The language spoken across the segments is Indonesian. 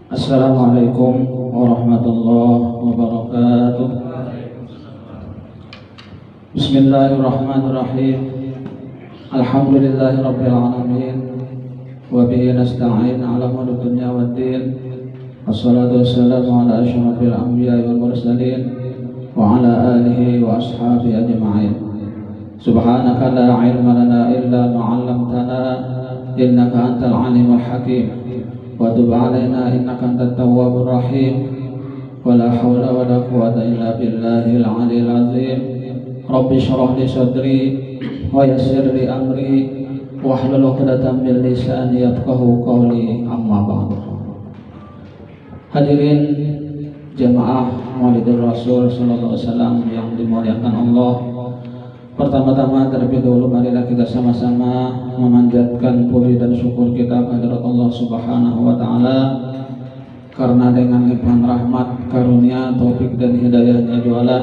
Assalamualaikum warahmatullahi wabarakatuh. Bismillahirrahmanirrahim. Alhamdulillahirabbil alamin. Wa bihi nasta'in 'ala umuri dunya waddin. Wassalatu wassalamu ala asyrafil anbiya'i wal mursalin wa ala alihi wa ashabihi ajma'in. Subhanaka la 'ilma lana illa ma 'allamtana innaka antal 'alimul hakim. Wa tub 'alaina innaka antat tawwabur rahim. Wa la haula wa la quwwata illa billahil 'aliyyil 'azim. Rabbi shrah li sadri wa yassir li amri wahlul 'uqdatam min lisani yafqahu qawli, amma ba'du. Hadirin jemaah Maulidul Rasul sallallahu alaihi wasallam yang dimuliakan Allah. Pertama-tama terlebih dahulu marilah kita sama-sama memanjatkan puji dan syukur kita kehadirat Allah Subhanahu wa taala, karena dengan limpahan rahmat, karunia, taufik dan hidayahnya jualah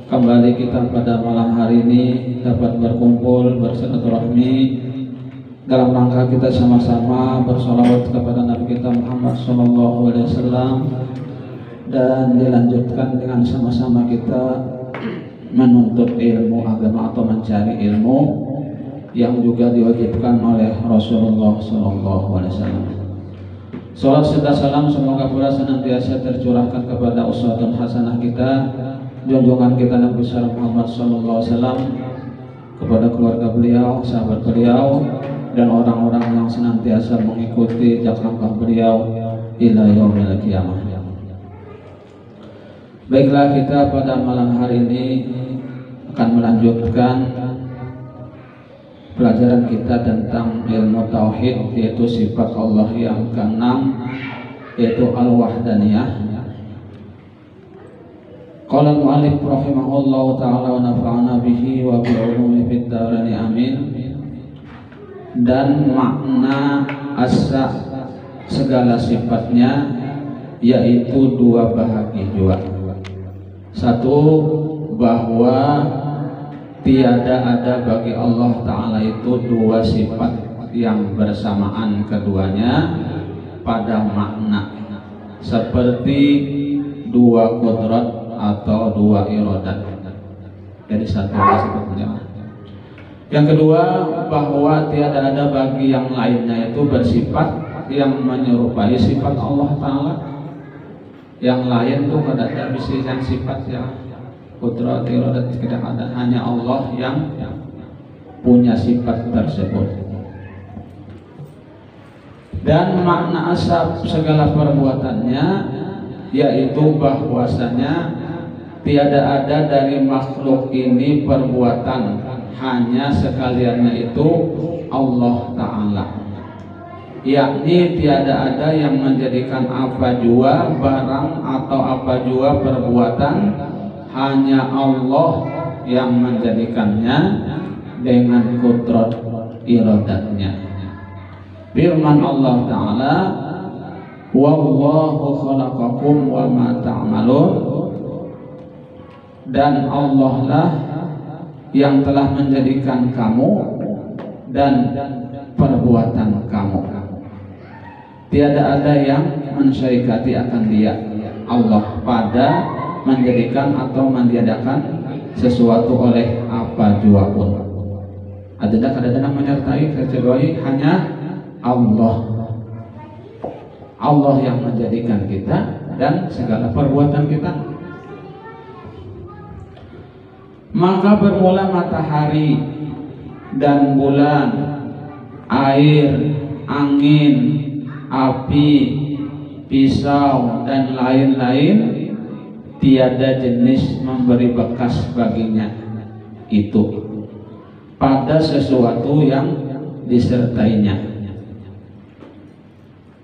kembali kita pada malam hari ini dapat berkumpul bersilaturahmi dalam rangka kita sama-sama bersolawat kepada Nabi kita Muhammad sallallahu alaihi wasallam, dan dilanjutkan dengan sama-sama kita menuntut ilmu agama atau mencari ilmu yang juga diwajibkan oleh Rasulullah sallallahu alaihi wasallam. Salat serta salam semoga pula senantiasa tercurahkan kepada uswatun hasanah kita, junjungan kita Nabi besar Muhammad sallallahu alaihi wasallam, kepada keluarga beliau, sahabat beliau, dan orang-orang yang senantiasa mengikuti jejak langkah beliau ila yaumil qiyamah. Baiklah, kita pada malam hari ini akan melanjutkan pelajaran kita tentang ilmu tauhid, yaitu sifat Allah yang keenam, yaitu al-wahdaniyah. Qala al-mu'allif rahimahullahu ta'ala wa nafa'ana bihi wa bi'ulumi fid darain amin. Dan makna asa segala sifatnya yaitu dua bahagi jua. Satu, bahwa tiada ada bagi Allah Ta'ala itu dua sifat yang bersamaan keduanya pada makna, seperti dua qudrat atau dua iradat. Jadi satu sifatnya. Yang kedua, bahwa tiada ada bagi yang lainnya itu bersifat yang menyerupai sifat Allah Ta'ala. Yang lain tuh kada ada bisa yang sifat ya qudrat iradat, tidak ada, hanya Allah yang punya sifat tersebut. Dan makna asal segala perbuatannya yaitu bahwasanya tiada ada dari makhluk ini perbuatan, hanya sekaliannya itu Allah Ta'ala, yakni tiada ada yang menjadikan apa jua barang atau apa jua perbuatan, hanya Allah yang menjadikannya dengan qudrat iradatnya. Firman Allah Ta'ala, wallahu khalaqakum wa ma ta'malun, dan Allah lah yang telah menjadikan kamu dan perbuatan kamu. Tiada ada yang mensyarikati akan Dia, Allah, pada menjadikan atau mentiadakan sesuatu oleh apa jua pun. Ada kadang-kadang menyertai kecuali hanya Allah. Allah yang menjadikan kita dan segala perbuatan kita. Maka bermula matahari dan bulan, air, angin, api, pisau, dan lain-lain, tiada jenis memberi bekas baginya itu pada sesuatu yang disertainya.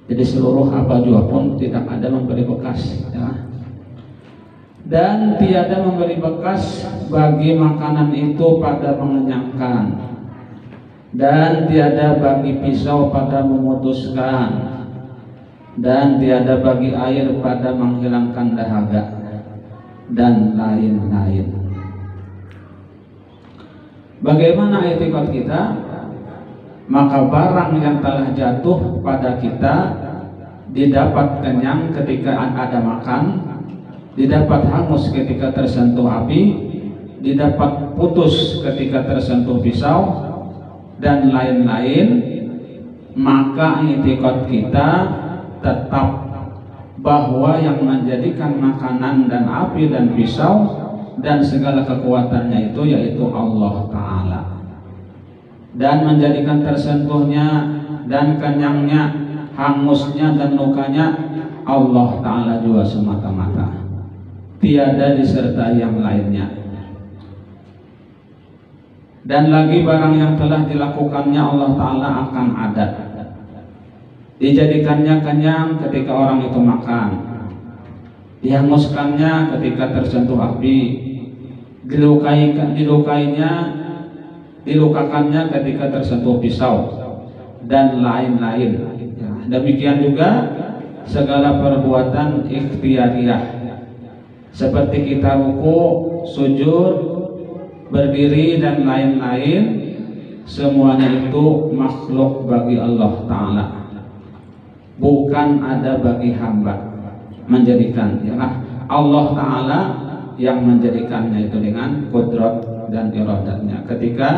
Jadi seluruh apa jua pun tidak ada memberi bekas ya. Dan tiada memberi bekas bagi makanan itu pada mengenyangkan, dan tiada bagi pisau pada memutuskan, dan tiada bagi air pada menghilangkan dahaga, dan lain-lain. Bagaimana etikot kita? Maka barang yang telah jatuh pada kita didapat kenyang ketika ada makan, didapat hangus ketika tersentuh api, didapat putus ketika tersentuh pisau, dan lain-lain. Maka etikot kita tetap bahwa yang menjadikan makanan dan api dan pisau dan segala kekuatannya itu yaitu Allah Ta'ala, dan menjadikan tersentuhnya dan kenyangnya, hangusnya dan lukanya Allah Ta'ala juga semata-mata, tiada disertai yang lainnya. Dan lagi barang yang telah dilakukannya Allah Ta'ala akan ada, dijadikannya kenyang ketika orang itu makan, dihanguskannya ketika tersentuh api, dilukakannya ketika tersentuh pisau, dan lain-lain. Demikian juga segala perbuatan ikhtiariyah seperti kita ruku, sujud, berdiri dan lain-lain, semuanya itu makhluk bagi Allah Ta'ala, bukan ada bagi hamba menjadikan. Allah Ta'ala yang menjadikannya itu dengan kudrat dan iradatnya ketika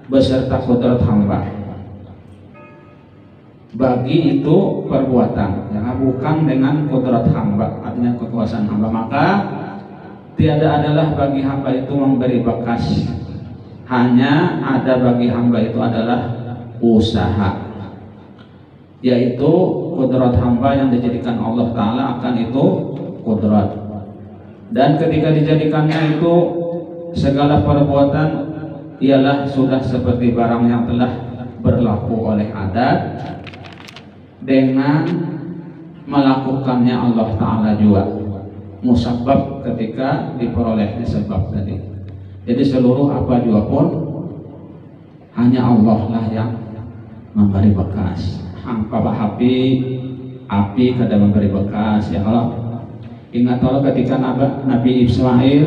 beserta kudrat hamba. Bagi itu perbuatan, bukan dengan kudrat hamba, artinya kekuasaan hamba. Maka tiada adalah bagi hamba itu memberi bekas, hanya ada bagi hamba itu adalah usaha, yaitu kudrat hamba yang dijadikan Allah Ta'ala akan itu kudrat. Dan ketika dijadikannya itu segala perbuatan ialah sudah seperti barang yang telah berlaku oleh adat, dengan melakukannya Allah Ta'ala juga musabab ketika diperolehnya sebab tadi. Jadi seluruh apa juga pun hanya Allah lah yang memberi bekas. Apa api kada memberi bekas, ya Allah. Ingat Allah ketika Nabi Ismail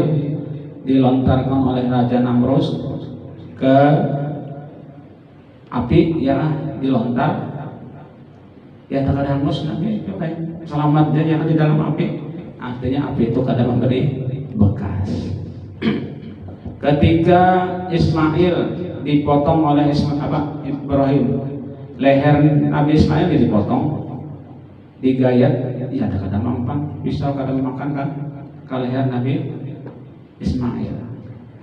dilontarkan oleh Raja Namrus ke api, ya dilontar, ya tak ada hangus, Nabi selamat dia yang di dalam api. Artinya api itu kada memberi bekas. Ketika Ismail dipotong oleh Ibrahim, leher Nabi Ismail dipotong, digayat, ya ada kada mampan, pisau kada makan kan ke leher Nabi Ismail,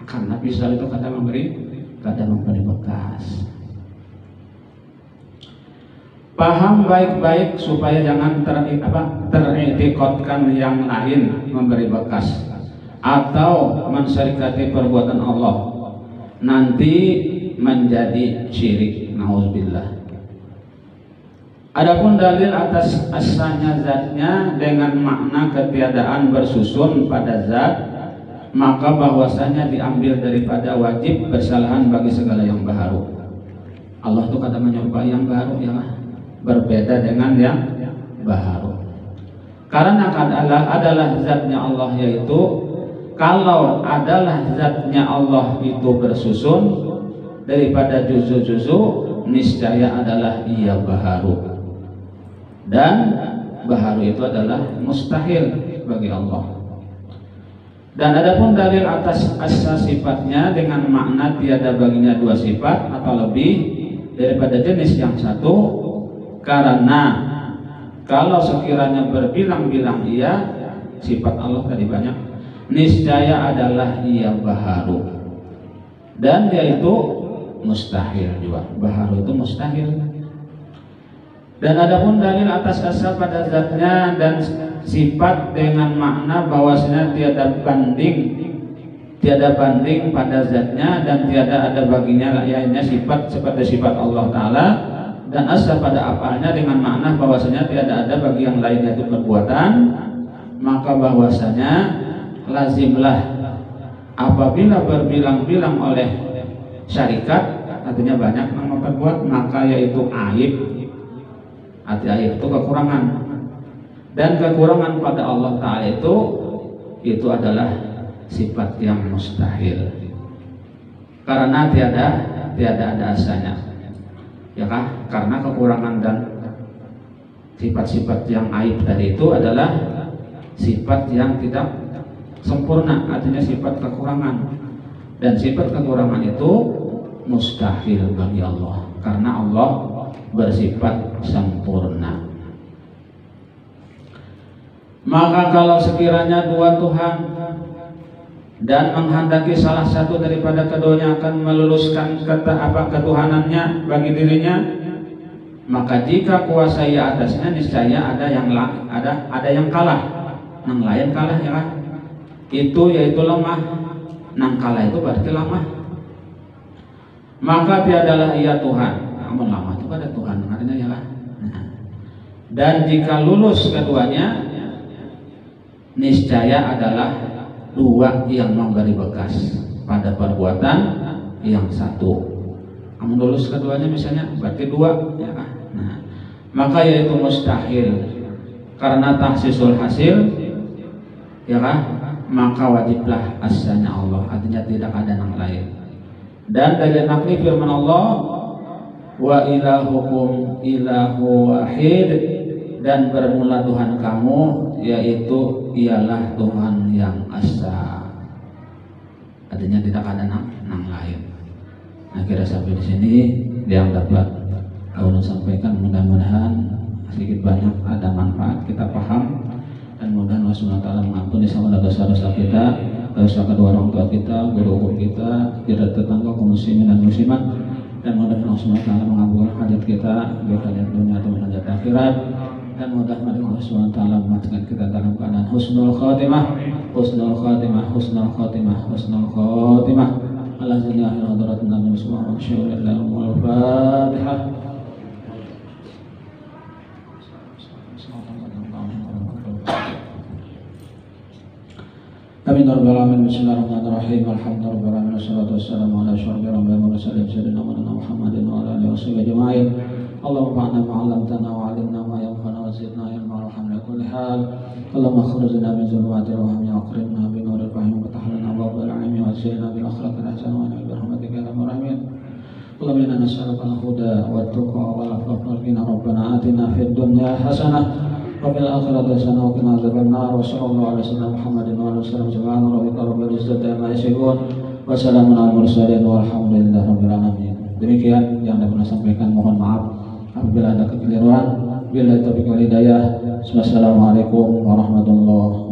karena pisau itu kada memberi bekas. Paham baik-baik supaya jangan teritikotkan yang lain memberi bekas atau mensyarikati perbuatan Allah, nanti menjadi syirik, nauzubillah. Adapun dalil atas asanya zatnya dengan makna ketiadaan bersusun pada zat, maka bahwasanya diambil daripada wajib bersalahan bagi segala yang baharu. Allah itu kata menyerupai yang baru, ya berbeda dengan yang baharu. Karena adalah zatnya Allah, yaitu kalau adalah zatnya Allah itu bersusun daripada juzu-juzu, niscaya adalah ia baharu. Dan baharu itu adalah mustahil bagi Allah. Dan adapun dalil atas asa sifatnya dengan makna tiada baginya dua sifat atau lebih daripada jenis yang satu, karena kalau sekiranya berbilang-bilang ia, sifat Allah tadi banyak, niscaya adalah ia baharu, dan yaitu mustahil juga. Baharu itu mustahil. Dan adapun dalil atas asa pada zatnya dan sifat dengan makna bahwasanya tiada banding pada zatnya dan tiada ada baginya lainnya sifat seperti sifat Allah Ta'ala, dan asa pada apalnya dengan makna bahwasanya tiada ada bagi yang lainnya itu perbuatan, maka bahwasanya lazimlah apabila berbilang-bilang oleh syarikat, artinya banyak yang memperbuat, maka yaitu aib. Arti aib itu kekurangan, dan kekurangan pada Allah Ta'ala itu adalah sifat yang mustahil. karena tiada ada asanya, ya kan? Karena kekurangan dan sifat-sifat yang aib tadi itu adalah sifat yang tidak sempurna, artinya sifat kekurangan, dan sifat kekurangan itu mustahil bagi Allah karena Allah bersifat sempurna. Maka kalau sekiranya dua Tuhan dan menghendaki salah satu daripada keduanya akan meluluskan ketuhanannya bagi dirinya, maka jika kuasa ia atasnya niscaya ada yang kalah, nang lain kalah, ya kan? Itu yaitu lemah, nang kalah itu berarti lemah. Maka tiadalah ia Tuhan, namun lemah itu pada Tuhan artinya, ya kan? Dan jika lulus keduanya, niscaya adalah dua yang memberi bekas pada perbuatan yang satu. Kamu lulus keduanya misalnya berarti dua, ya kan? Nah, maka yaitu mustahil karena tahsisul hasil, ya kan? Maka wajiblah asanya Allah, artinya tidak ada yang lain. Dan dari nakli firman Allah, wa ilahukum ilahu wahid, dan bermula Tuhan kamu yaitu ialah Tuhan yang asa, artinya tidak ada nang lain. Nah, kira sampai di sini yang dapat aku sampaikan, mudah-mudahan sedikit banyak ada manfaat, kita paham, dan mudah-mudahan Allah SWT mengampuni segala dosa-dosa kita, dosa kedua orang tua kita, guru kita, tidak tetangga kaum muslimin dan muslimat, dan mudah-mudahan Allah SWT mengabulkan hajat kita, baik hajat dunia atau hajat akhirat, dan mudah-mudahan Allah SWT memastikan kita dalam keadaan husnul khatimah, husnul khatimah, husnul khatimah, husnul khatimah. Allah jalla akhir hadarat Nabi sallallahu alaihi wasallam wal Fatihah. Amin ya rabbal alamin. Bismillahirrahmanirrahim. Alhamdulillahirabbil alamin. Wassalatu wassalamu ala asyrofil anbiya'i wal mursalin sayyidina Muhammadin wa ala alihi washabihi ajma'in. Allahumma fa'alna ma 'allamtana wa 'allimna ma yanfa'una wa zidna ilma warhamna kulli hal. Allahumma akhrijna min zulumati al-wahmi wa akrimna bi nuril fahmi wa tahlilna abwaabal 'ilmi wa zidna bil akhlaqil hasanah wa bi rahmatika ya arhamar rahimin. Allahumma inna nas'aluka al-huda wat tuqa wal afafa wal ghina. Rabbana atina fid dunya hasanah wa fil akhirati hasanah wa qina adzabannar. Wa sallallahu alaihi wasallam Muhammadin wa alihi wasallam. Subhana rabbika rabbil izzati amma yasifun wa salamun alal mursalin walhamdulillahi rabbil alamin. Demikian yang dapat saya sampaikan, mohon maaf apabila ada kekeliruan. Billahi taufiq wal hidayah. Wassalamualaikum warahmatullahi